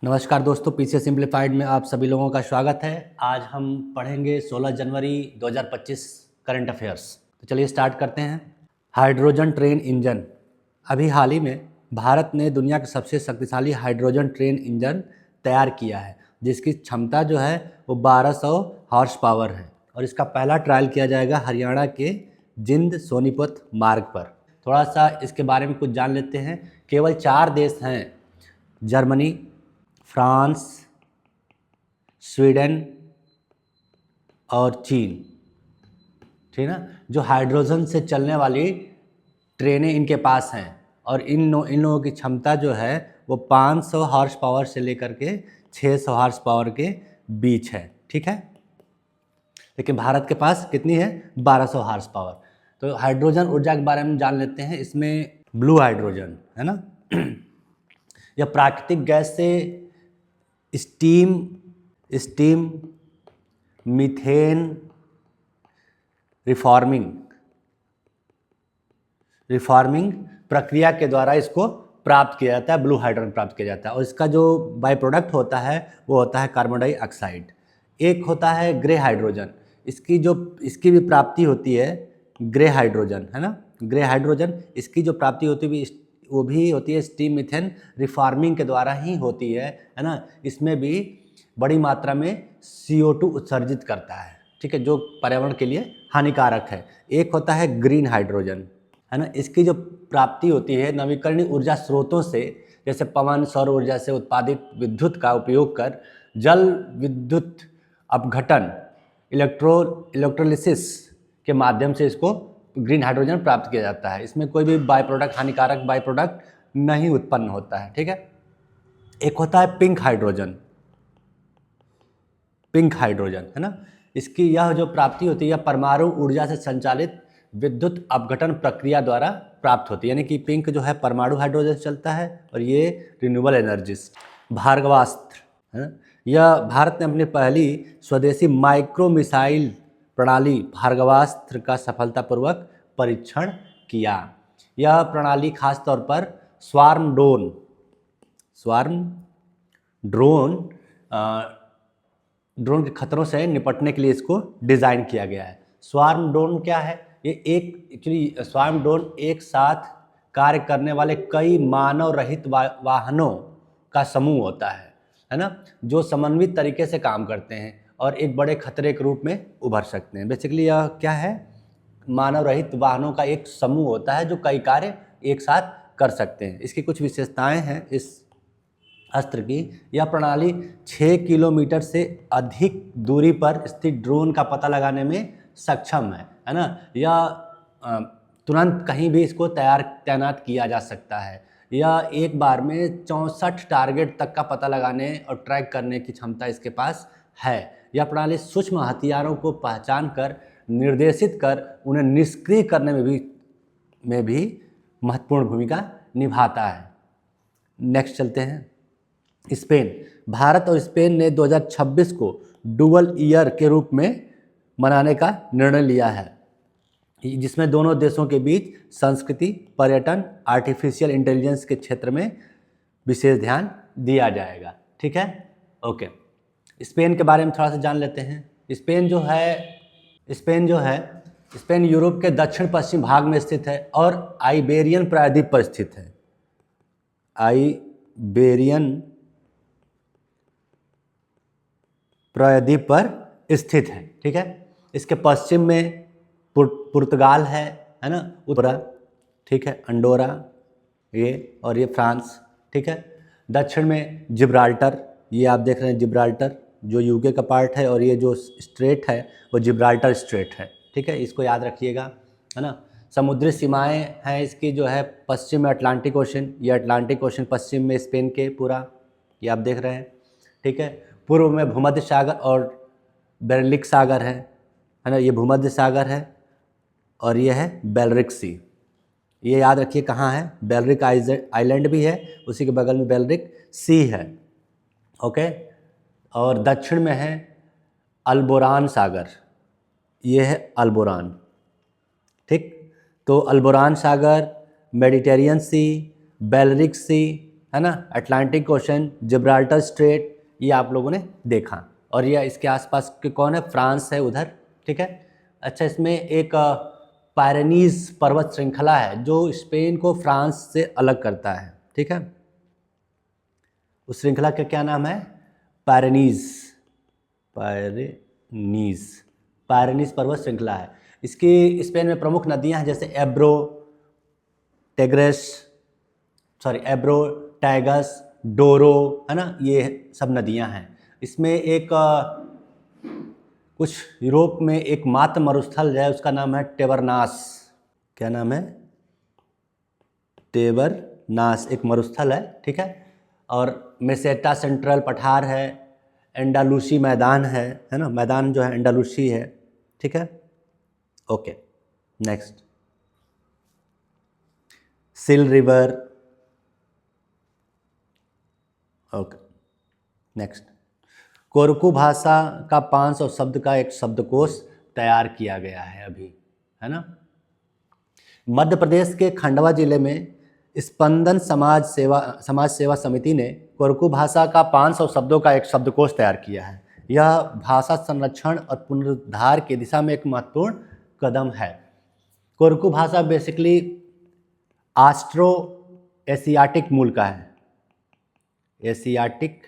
नमस्कार दोस्तों, पीछे सिंप्लीफाइड में आप सभी लोगों का स्वागत है। आज हम पढ़ेंगे 16 जनवरी 2025 करंट अफेयर्स। तो चलिए स्टार्ट करते हैं। Hydrogen train engine. अभी हाल ही में भारत ने दुनिया के सबसे शक्तिशाली हाइड्रोजन ट्रेन इंजन तैयार किया है, जिसकी क्षमता जो है वो 1200 हॉर्स पावर है और इसका पहला ट्रायल किया जाएगा हरियाणा के जिंद सोनीपत मार्ग पर। थोड़ा सा इसके बारे में कुछ जान लेते हैं। केवल 4 देश हैं, जर्मनी, फ्रांस, स्वीडन और चीन, ठीक ना, जो हाइड्रोजन से चलने वाली ट्रेनें इनके पास हैं और इन लोगों की क्षमता जो है वो 500 हॉर्स पावर से लेकर के 600 हॉर्स पावर के बीच है, ठीक है। लेकिन भारत के पास कितनी है? 1200 हॉर्स पावर। तो हाइड्रोजन ऊर्जा के बारे में जान लेते हैं। इसमें ब्लू हाइड्रोजन है ना यह प्राकृतिक गैस से स्टीम मीथेन रिफॉर्मिंग प्रक्रिया के द्वारा इसको प्राप्त किया जाता है, ब्लू हाइड्रोजन प्राप्त किया जाता है। और इसका जो बाई प्रोडक्ट होता है वो होता है कार्बन डाइऑक्साइड। एक होता है ग्रे हाइड्रोजन, इसकी भी प्राप्ति होती है ग्रे हाइड्रोजन, है ना। ग्रे हाइड्रोजन इसकी जो प्राप्ति होती है वो भी होती है स्टीम मीथेन रिफॉर्मिंग के द्वारा ही होती है ना। इसमें भी बड़ी मात्रा में CO2 उत्सर्जित करता है, ठीक है, जो पर्यावरण के लिए हानिकारक है। एक होता है ग्रीन हाइड्रोजन, है ना। इसकी जो प्राप्ति होती है नवीकरणीय ऊर्जा स्रोतों से, जैसे पवन सौर ऊर्जा से उत्पादित विद्युत का उपयोग कर जल विद्युत अपघटन इलेक्ट्रोलिसिस के माध्यम से इसको ग्रीन हाइड्रोजन प्राप्त किया जाता है। इसमें कोई भी हानिकारक बाई प्रोडक्ट नहीं उत्पन्न होता है, ठीक है। एक होता है पिंक हाइड्रोजन, है ना। इसकी यह जो प्राप्ति होती है परमाणु ऊर्जा से संचालित विद्युत अपघटन प्रक्रिया द्वारा प्राप्त होती है, यानी कि पिंक जो है परमाणु हाइड्रोजन से चलता है और ये रिन्यूएबल एनर्जीज। भार्गवास्त्र, है ना, यह भारत ने अपनी पहली स्वदेशी माइक्रो मिसाइल प्रणाली भार्गवास्त्र का सफलतापूर्वक परीक्षण किया। यह प्रणाली खास तौर पर स्वार्म ड्रोन के खतरों से निपटने के लिए इसको डिज़ाइन किया गया है। स्वार्म ड्रोन क्या है? ये स्वार्म ड्रोन एक साथ कार्य करने वाले कई मानव रहित वाहनों का समूह होता है ना, जो समन्वित तरीके से काम करते हैं और एक बड़े खतरे के रूप में उभर सकते हैं। बेसिकली यह क्या है? मानव रहित वाहनों का एक समूह होता है जो कई कार्य एक साथ कर सकते हैं। इसकी कुछ विशेषताएं हैं इस अस्त्र की। यह प्रणाली 6 किलोमीटर से अधिक दूरी पर स्थित ड्रोन का पता लगाने में सक्षम है ना। यह तुरंत कहीं भी इसको तैनात किया जा सकता है। यह एक बार में 64 टारगेट तक का पता लगाने और ट्रैक करने की क्षमता इसके पास है। यह प्रणाली सूक्ष्म हथियारों को पहचान कर निर्देशित कर उन्हें निष्क्रिय करने में भी महत्वपूर्ण भूमिका निभाता है। नेक्स्ट चलते हैं। स्पेन। भारत और स्पेन ने 2026 को डुअल ईयर के रूप में मनाने का निर्णय लिया है, जिसमें दोनों देशों के बीच संस्कृति, पर्यटन, आर्टिफिशियल इंटेलिजेंस के क्षेत्र में विशेष ध्यान दिया जाएगा, ठीक है। ओके, स्पेन के बारे में थोड़ा सा जान लेते हैं। स्पेन यूरोप के दक्षिण पश्चिम भाग में स्थित है और आइबेरियन प्रायद्वीप पर स्थित है। आइबेरियन प्रायद्वीप पर स्थित है, ठीक है। इसके पश्चिम में पुर्तगाल है ना, उत्तरा, ठीक है, अंडोरा ये, और ये फ्रांस, ठीक है। दक्षिण में जिब्राल्टर, ये आप देख रहे हैं जिब्राल्टर जो यूके का पार्ट है, और ये जो स्ट्रेट है वो जिब्राल्टर स्ट्रेट है, ठीक है, इसको याद रखिएगा, है ना। समुद्री सीमाएं हैं इसकी जो है पश्चिम में अटलांटिक ओशन, ये अटलांटिक ओशन पश्चिम में स्पेन के पूरा, ये आप देख रहे हैं, ठीक है। पूर्व में भूमध्य सागर और बेल्टिक सागर है ना, ये भूमध्य सागर है और ये है बेल्टिक सी। ये याद रखिए कहाँ है, बेल्टिक आइलैंड भी है, उसी के बगल में बेल्टिक सी है, ओके। और दक्षिण में है अल्बोरान सागर, ये है अल्बोरान, ठीक। तो अल्बोरान सागर, मेडिटेरियन सी, बेल्टिक सी, है ना, अटलांटिक ओशन, जिब्राल्टर स्ट्रेट, ये आप लोगों ने देखा। और ये इसके आसपास के कौन है, फ्रांस है उधर, ठीक है। अच्छा, इसमें एक पायरेनीज पर्वत श्रृंखला है जो स्पेन को फ्रांस से अलग करता है, ठीक है। उस श्रृंखला का क्या नाम है, पायरेनीज, पायरेनीज, पायरेनीज पर्वत श्रृंखला है। इसकी स्पेन में प्रमुख नदियां हैं जैसे एब्रो, एब्रो, टैगस, डोरो, है ना, ये सब नदियां हैं। इसमें एक कुछ यूरोप में एकमात्र मरुस्थल है, उसका नाम है टेबरनास। क्या नाम है, टेबरनास, एक मरुस्थल है, ठीक है। और मेसेटा सेंट्रल पठार है, एंडालूसी मैदान है ना, मैदान जो है एंडालूसी है, ठीक है। ओके, नेक्स्ट, सिल रिवर। ओके, नेक्स्ट, कोरकू भाषा का 500 शब्द का एक शब्दकोश तैयार किया गया है अभी, है ना। मध्य प्रदेश के खंडवा जिले में स्पंदन समाज सेवा समिति ने कोरकू भाषा का 500 शब्दों का एक शब्दकोश तैयार किया है। यह भाषा संरक्षण और पुनरुद्धार की दिशा में एक महत्वपूर्ण कदम है। कोरकू भाषा बेसिकली ऑस्ट्रो एशियाटिक मूल का है, एशियाटिक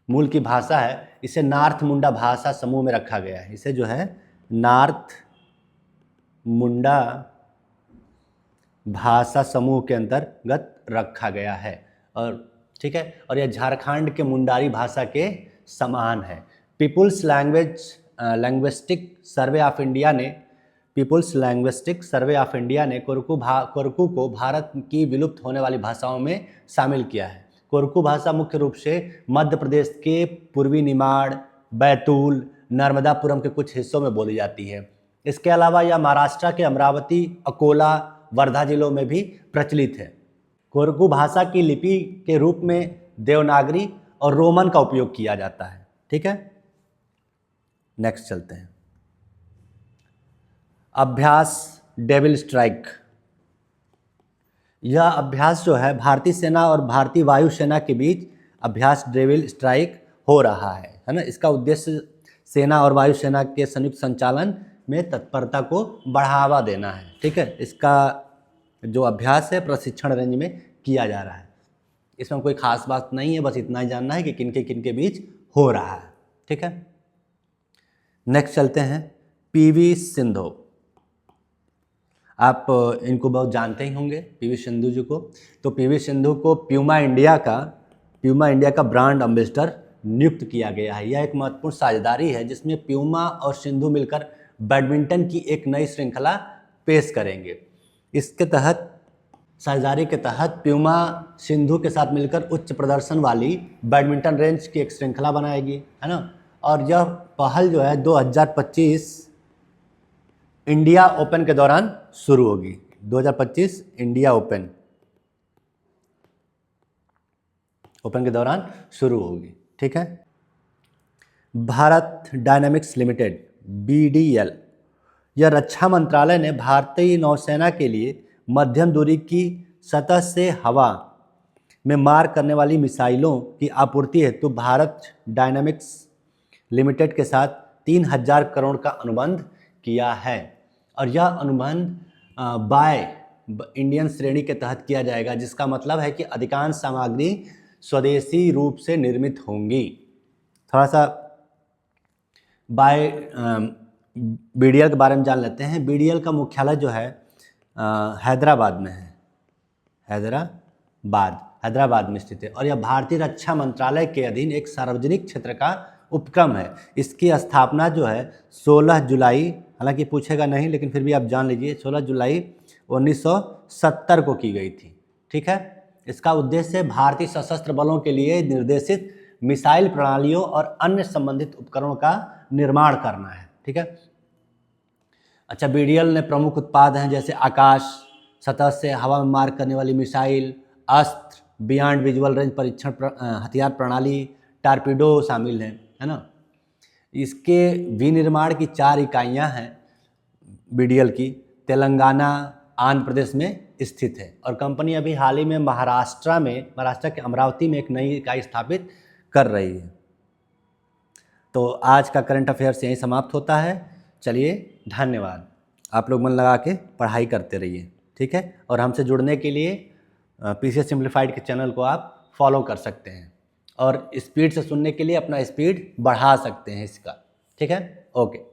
मूल की भाषा है। इसे नॉर्थ मुंडा भाषा समूह में रखा गया है। इसे जो है नॉर्थ मुंडा भाषा समूह के अंतर्गत रखा गया है, और ठीक है। और यह झारखंड के मुंडारी भाषा के समान है। People's linguistic survey of India ने कोरकू को भारत की विलुप्त होने वाली भाषाओं में शामिल किया है। कोरकू भाषा मुख्य रूप से मध्य प्रदेश के पूर्वी निमाड़, बैतूल, नर्मदापुरम के कुछ हिस्सों में बोली जाती है। इसके अलावा यह महाराष्ट्र के अमरावती, अकोला, वर्धा जिलों में भी प्रचलित है। कोरकू भाषा की लिपि के रूप में देवनागरी और रोमन का उपयोग किया जाता है, ठीक है। नेक्स्ट चलते हैं, अभ्यास डेविल स्ट्राइक। यह अभ्यास जो है भारतीय सेना और भारतीय वायुसेना के बीच अभ्यास डेविल स्ट्राइक हो रहा है ना। इसका उद्देश्य सेना और वायुसेना के संयुक्त संचालन में तत्परता को बढ़ावा देना है, ठीक है। इसका जो अभ्यास है प्रशिक्षण रेंज में किया जा रहा है। इसमें कोई खास बात नहीं है, बस इतना ही जानना है कि किनके बीच हो रहा है, ठीक है। नेक्स्ट चलते हैं, पीवी सिंधु। आप इनको बहुत जानते ही होंगे, पीवी सिंधु जी को। तो पीवी सिंधु को प्यूमा इंडिया का ब्रांड एम्बेसडर नियुक्त किया गया है। यह एक महत्वपूर्ण साझेदारी है जिसमें प्यूमा और सिंधु मिलकर बैडमिंटन की एक नई श्रृंखला पेश करेंगे। इसके तहत, साझेदारी के तहत प्यूमा सिंधु के साथ मिलकर उच्च प्रदर्शन वाली बैडमिंटन रेंज की एक श्रृंखला बनाएगी, है ना। और यह पहल जो है 2025 इंडिया ओपन के दौरान शुरू होगी। 2025 इंडिया ओपन के दौरान शुरू होगी, ठीक है। भारत डायनामिक्स लिमिटेड, BDL, यह रक्षा मंत्रालय ने भारतीय नौसेना के लिए मध्यम दूरी की सतह से हवा में मार करने वाली मिसाइलों की आपूर्ति हेतु भारत डायनामिक्स लिमिटेड के साथ 3000 करोड़ का अनुबंध किया है। और यह अनुबंध बाय इंडियन श्रेणी के तहत किया जाएगा, जिसका मतलब है कि अधिकांश सामग्री स्वदेशी रूप से निर्मित होंगी। थोड़ा सा बाय BDL के बारे में जान लेते हैं। BDL का मुख्यालय जो है हैदराबाद में है, हैदराबाद में स्थित है। और यह भारतीय रक्षा मंत्रालय के अधीन एक सार्वजनिक क्षेत्र का उपक्रम है। इसकी स्थापना जो है 16 जुलाई, हालांकि पूछेगा नहीं लेकिन फिर भी आप जान लीजिए, 16 जुलाई 1970 को की गई थी, ठीक है। इसका उद्देश्य भारतीय सशस्त्र बलों के लिए निर्देशित मिसाइल प्रणालियों और अन्य संबंधित उपकरणों का निर्माण करना है, ठीक है। अच्छा, BDL ने प्रमुख उत्पाद हैं जैसे आकाश सतह से हवा में मार करने वाली मिसाइल, अस्त्र, बियॉन्ड विजुअल रेंज परीक्षण हथियार प्रणाली, टारपीडो शामिल हैं, है ना। इसके विनिर्माण की 4 इकाइयां हैं BDL की, तेलंगाना, आंध्र प्रदेश में स्थित है और कंपनी अभी हाल ही में महाराष्ट्र के अमरावती में एक नई इकाई स्थापित कर रही है। तो आज का करंट अफेयर्स यहीं समाप्त होता है। चलिए, धन्यवाद। आप लोग मन लगा के पढ़ाई करते रहिए, ठीक है। और हमसे जुड़ने के लिए पीसीएस सिंप्लीफाइड के चैनल को आप फॉलो कर सकते हैं और स्पीड से सुनने के लिए अपना स्पीड बढ़ा सकते हैं इसका, ठीक है। ओके।